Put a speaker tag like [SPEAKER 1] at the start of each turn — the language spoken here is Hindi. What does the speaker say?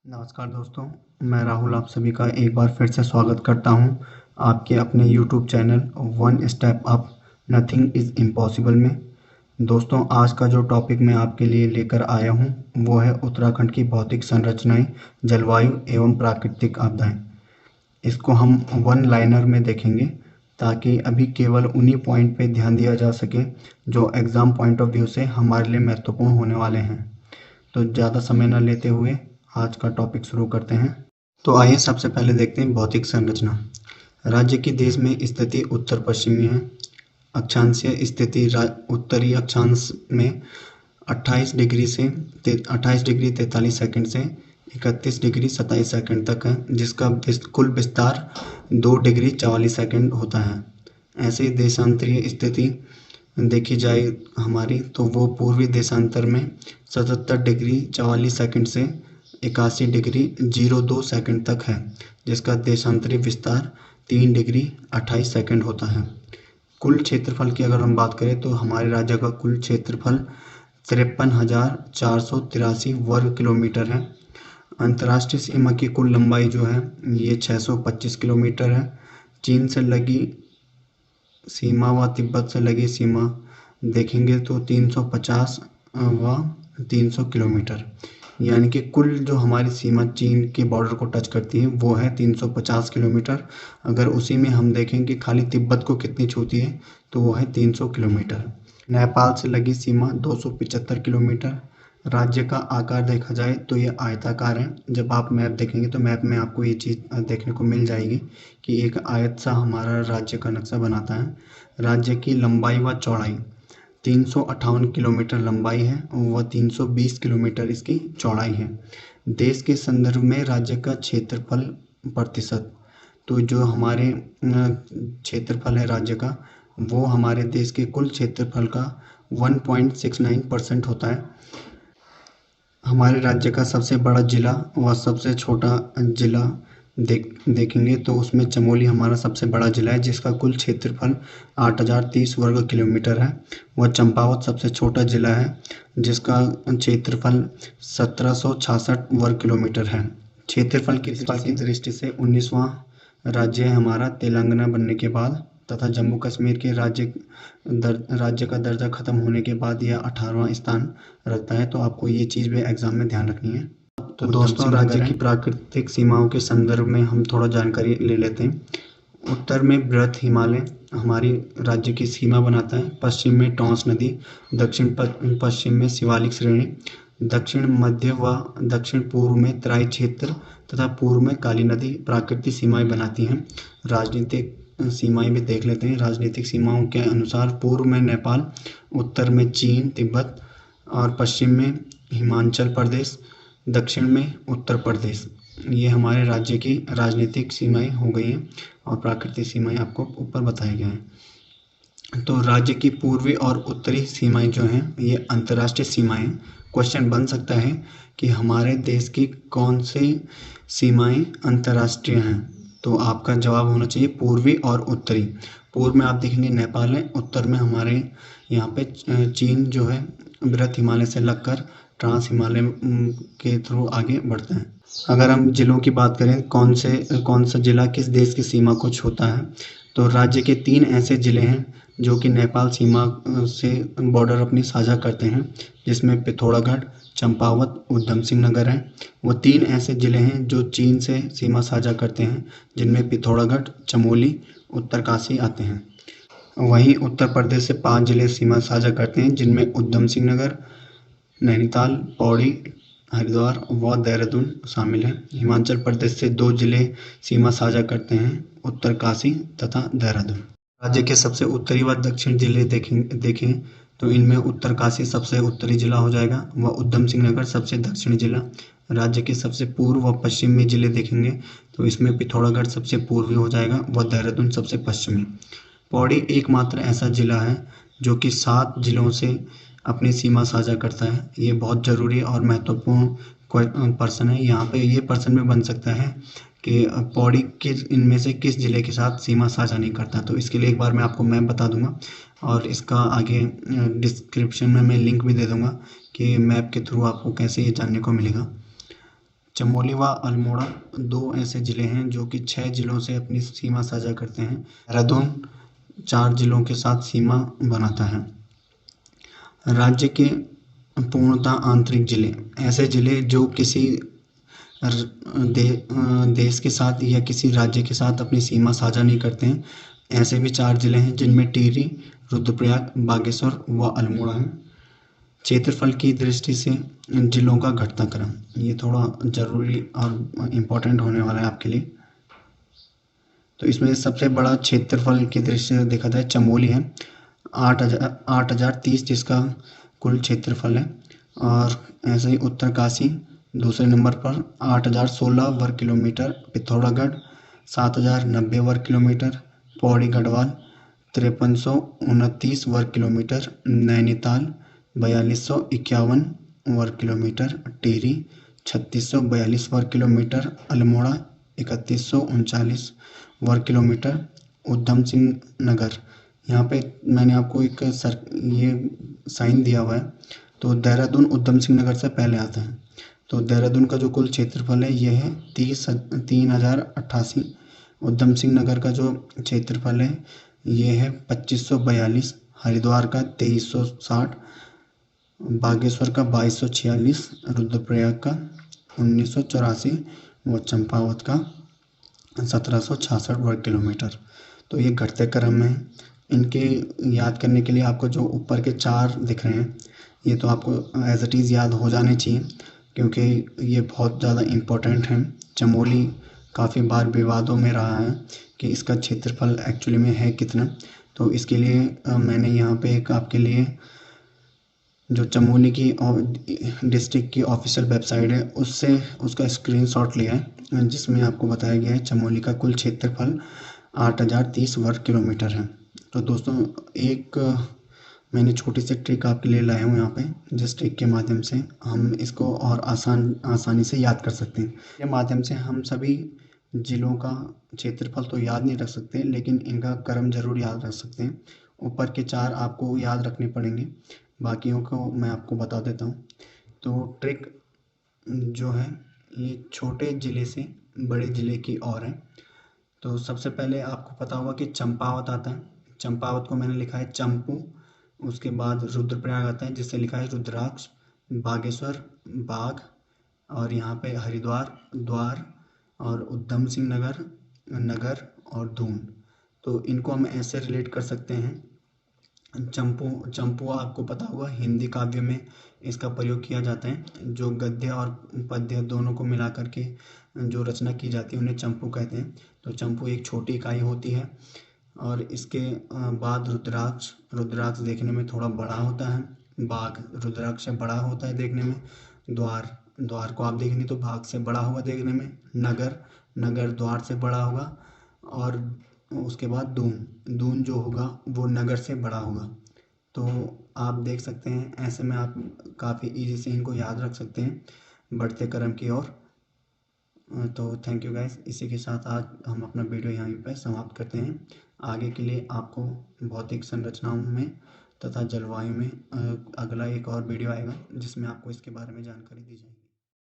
[SPEAKER 1] नमस्कार दोस्तों, मैं राहुल आप सभी का एक बार फिर से स्वागत करता हूं आपके अपने YouTube channel one step up nothing is impossible में। दोस्तों, आज का जो टॉपिक मैं आपके लिए लेकर आया हूं वो है उत्तराखंड की भौतिक संरचनाएं, जलवायु एवं प्राकृतिक आपदाएं। इसको हम वन लाइनर में देखेंगे ताकि अभी केवल उन्हीं पॉइंट पे ध्यान दिया जा सके जो एग्ज़ाम पॉइंट ऑफ व्यू से हमारे लिए महत्वपूर्ण होने वाले हैं। तो ज़्यादा समय न लेते हुए आज का टॉपिक शुरू करते हैं। तो आइए सबसे पहले देखते हैं भौतिक संरचना। राज्य की देश में स्थिति उत्तर पश्चिमी है। अक्षांशीय स्थिति उत्तरी अक्षांश में 28 डिग्री 43 सेकंड से 31 डिग्री 27 सेकंड तक है, जिसका कुल विस्तार 2 डिग्री 44 सेकंड होता है। ऐसे देशांतरीय स्थिति देखी जाए हमारी, तो वो पूर्वी देशांतर में 77 डिग्री 44 सेकंड से 81 डिग्री 02 सेकंड तक है, जिसका देशांतरी विस्तार 3 डिग्री 28 सेकंड होता है। कुल क्षेत्रफल की अगर हम बात करें तो हमारे राज्य का कुल क्षेत्रफल 53,483 वर्ग किलोमीटर है। अंतर्राष्ट्रीय सीमा की कुल लंबाई जो है ये 625 किलोमीटर है। चीन से लगी सीमा व तिब्बत से लगी सीमा देखेंगे तो 350 व 300 किलोमीटर, यानी कि कुल जो हमारी सीमा चीन के बॉर्डर को टच करती है वो है 350 किलोमीटर। अगर उसी में हम देखें कि खाली तिब्बत को कितनी छूती है तो वो है 300 किलोमीटर। नेपाल से लगी सीमा 275 किलोमीटर। राज्य का आकार देखा जाए तो ये आयताकार है। जब आप मैप देखेंगे तो मैप में आपको ये चीज़ देखने को मिल जाएगी कि एक आयत सा हमारा राज्य का नक्शा बनाता है। राज्य की लंबाई व चौड़ाई 358 किलोमीटर लंबाई है व 320 किलोमीटर इसकी चौड़ाई है। देश के संदर्भ में राज्य का क्षेत्रफल प्रतिशत, तो जो हमारे क्षेत्रफल है राज्य का वो हमारे देश के कुल क्षेत्रफल का 1.69% होता है। हमारे राज्य का सबसे बड़ा जिला व सबसे छोटा जिला देखेंगे तो उसमें चमोली हमारा सबसे बड़ा जिला है, जिसका कुल क्षेत्रफल 8030 वर्ग किलोमीटर है। वह चंपावत सबसे छोटा जिला है, जिसका क्षेत्रफल 1766 वर्ग किलोमीटर है। क्षेत्रफल की दृष्टि से 19वां राज्य है हमारा तेलंगाना बनने के बाद, तथा जम्मू कश्मीर के राज्य का दर्जा खत्म होने के बाद यह 18वां स्थान रखता है। तो आपको ये चीज़ भी एग्जाम में ध्यान रखनी है। तो दोस्तों, राज्य की प्राकृतिक सीमाओं के संदर्भ में हम थोड़ा जानकारी ले लेते हैं। उत्तर में बृहत हिमालय हमारी राज्य की सीमा बनाता है। पश्चिम में टॉन्स नदी, दक्षिण पश्चिम में शिवालिक श्रेणी, दक्षिण मध्य व दक्षिण पूर्व में तराई क्षेत्र तथा पूर्व में काली नदी प्राकृतिक सीमाएं बनाती हैं। राजनीतिक सीमाएं भी देख लेते हैं। राजनीतिक सीमाओं के अनुसार पूर्व में नेपाल, उत्तर में चीन तिब्बत और पश्चिम में हिमाचल प्रदेश, दक्षिण में उत्तर प्रदेश। ये हमारे राज्य की राजनीतिक सीमाएं हो गई हैं और प्राकृतिक सीमाएं आपको ऊपर बताए गए हैं। तो राज्य की पूर्वी और उत्तरी सीमाएं जो हैं ये अंतर्राष्ट्रीय सीमाएं। क्वेश्चन बन सकता है कि हमारे देश की कौन सी सीमाएं अंतर्राष्ट्रीय हैं, तो आपका जवाब होना चाहिए पूर्वी और उत्तरी। पूर्व में आप देखेंगे नेपाल है, उत्तर में हमारे यहाँ पे चीन जो है बृहत हिमालय से लगकर ट्रांस हिमालय के थ्रू आगे बढ़ते हैं। अगर हम जिलों की बात करें कौन सा जिला किस देश की सीमा को छूता है, तो राज्य के 3 ऐसे ज़िले हैं जो कि नेपाल सीमा से बॉर्डर अपनी साझा करते हैं, जिसमें पिथौरागढ़, चंपावत, उधम सिंह नगर हैं। वो 3 ऐसे ज़िले हैं जो चीन से सीमा साझा करते हैं, जिनमें पिथौरागढ़, चमोली, उत्तरकाशी आते हैं। वहीं उत्तर प्रदेश से 5 ज़िले सीमा साझा करते हैं, जिनमें उधम सिंह नगर, नैनीताल, पौड़ी, हरिद्वार व देहरादून शामिल हैं। हिमाचल प्रदेश से 2 ज़िले सीमा साझा करते हैं, उत्तरकाशी तथा देहरादून। राज्य के सबसे उत्तरी व दक्षिण जिले देखें तो इनमें उत्तरकाशी सबसे उत्तरी जिला हो जाएगा व उधम सिंह नगर सबसे दक्षिणी जिला। राज्य के सबसे पूर्व व पश्चिमी जिले देखेंगे तो इसमें पिथौरागढ़ सबसे पूर्वी हो जाएगा व देहरादून सबसे पश्चिमी। पौड़ी एकमात्र ऐसा जिला है जो कि 7 जिलों से अपनी सीमा साझा करता है। ये बहुत ज़रूरी और महत्वपूर्ण प्रश्न है। यहाँ पे ये प्रश्न में बन सकता है कि पौड़ी किस इनमें से किस ज़िले के साथ सीमा साझा नहीं करता। तो इसके लिए एक बार मैं आपको मैप बता दूंगा और इसका आगे डिस्क्रिप्शन में मैं लिंक भी दे दूंगा कि मैप के थ्रू आपको कैसे ये जानने को मिलेगा। चमोली व अल्मोड़ा दो ऐसे ज़िले हैं जो कि 6 ज़िलों से अपनी सीमा साझा करते हैं। देहरादून 4 ज़िलों के साथ सीमा बनाता है। राज्य के पूर्णतः आंतरिक ज़िले, ऐसे ज़िले जो किसी देश के साथ या किसी राज्य के साथ अपनी सीमा साझा नहीं करते हैं। ऐसे भी 4 ज़िले हैं जिनमें टिहरी, रुद्रप्रयाग, बागेश्वर व अल्मोड़ा हैं। क्षेत्रफल की दृष्टि से इन जिलों का घटता क्रम, ये थोड़ा ज़रूरी और इम्पोर्टेंट होने वाला है आपके लिए। तो इसमें सबसे बड़ा क्षेत्रफल की दृष्टि से देखा जाए चमोली है, 8,030 जिसका कुल क्षेत्रफल है। और ऐसे ही उत्तरकाशी दूसरे नंबर पर 8,016 वर्ग किलोमीटर, पिथौरागढ़ 7,090 वर्ग किलोमीटर, पौड़ी गढ़वाल 5329 वर्ग किलोमीटर, नैनीताल 4251 वर्ग किलोमीटर, टिहरी 3642 वर्ग किलोमीटर, अल्मोड़ा 3139 वर्ग किलोमीटर, उधम सिंह नगर, यहाँ पे मैंने आपको एक ये साइन दिया हुआ है, तो देहरादून उधम सिंह नगर से पहले आता है। तो देहरादून का जो कुल क्षेत्रफल है ये है 3,088। उधम सिंह नगर का जो क्षेत्रफल है ये है 2542। हरिद्वार का 2360, बागेश्वर का 2246, रुद्रप्रयाग का 1984 व चंपावत का 1766 वर्ग किलोमीटर। तो ये घटते क्रम में इनके याद करने के लिए आपको जो ऊपर के 4 दिख रहे हैं ये तो आपको एज इट इज़ याद हो जाने चाहिए, क्योंकि ये बहुत ज़्यादा इम्पोर्टेंट हैं। चमोली काफ़ी बार विवादों में रहा है कि इसका क्षेत्रफल एक्चुअली में है कितना। तो इसके लिए मैंने यहाँ पे एक आपके लिए जो चमोली की डिस्ट्रिक्ट की ऑफिशियल वेबसाइट है उससे उसका स्क्रीनशॉट लिया है, जिसमें आपको बताया गया है चमोली का कुल क्षेत्रफल 8,030 वर्ग किलोमीटर है। तो दोस्तों एक मैंने छोटी सी ट्रिक आपके लिए लाया हूँ यहाँ पे, जिस ट्रिक के माध्यम से हम इसको और आसानी से याद कर सकते हैं। के माध्यम से हम सभी ज़िलों का क्षेत्रफल तो याद नहीं रख सकते, लेकिन इनका क्रम ज़रूर याद रख सकते हैं। ऊपर के 4 आपको याद रखने पड़ेंगे, बाकियों को मैं आपको बता देता हूँ। तो ट्रिक जो है ये छोटे ज़िले से बड़े ज़िले की ओर है। तो सबसे पहले आपको पता होगा कि चंपावत आता है, चंपावत को मैंने लिखा है चंपू। उसके बाद रुद्रप्रयाग आता है जिससे लिखा है रुद्राक्ष, बागेश्वर बाघ, और यहाँ पे हरिद्वार द्वार, और उधम सिंह नगर नगर, और दून। तो इनको हम ऐसे रिलेट कर सकते हैं। चंपू आपको पता होगा हिंदी काव्य में इसका प्रयोग किया जाता है, जो गद्य और पद्य दोनों को मिला करके जो रचना की जाती है उन्हें चंपू कहते हैं। तो चंपू एक छोटी इकाई होती है। और इसके बाद रुद्राक्ष देखने में थोड़ा बड़ा होता है, बाघ रुद्राक्ष से बड़ा होता है देखने में, द्वार को आप देखेंगे तो बाघ से बड़ा होगा देखने में, नगर द्वार से बड़ा होगा, और उसके बाद दून जो होगा वो नगर से बड़ा होगा। तो आप देख सकते हैं ऐसे में आप काफ़ी इजी से इनको याद रख सकते हैं बढ़ते क्रम की ओर। तो थैंक यू गाइस, इसी के साथ आज हम अपना वीडियो यहाँ पे समाप्त करते हैं। आगे के लिए आपको भौतिक संरचनाओं में तथा जलवायु में अगला एक और वीडियो आएगा जिसमें आपको इसके बारे में जानकारी दी जाएगी।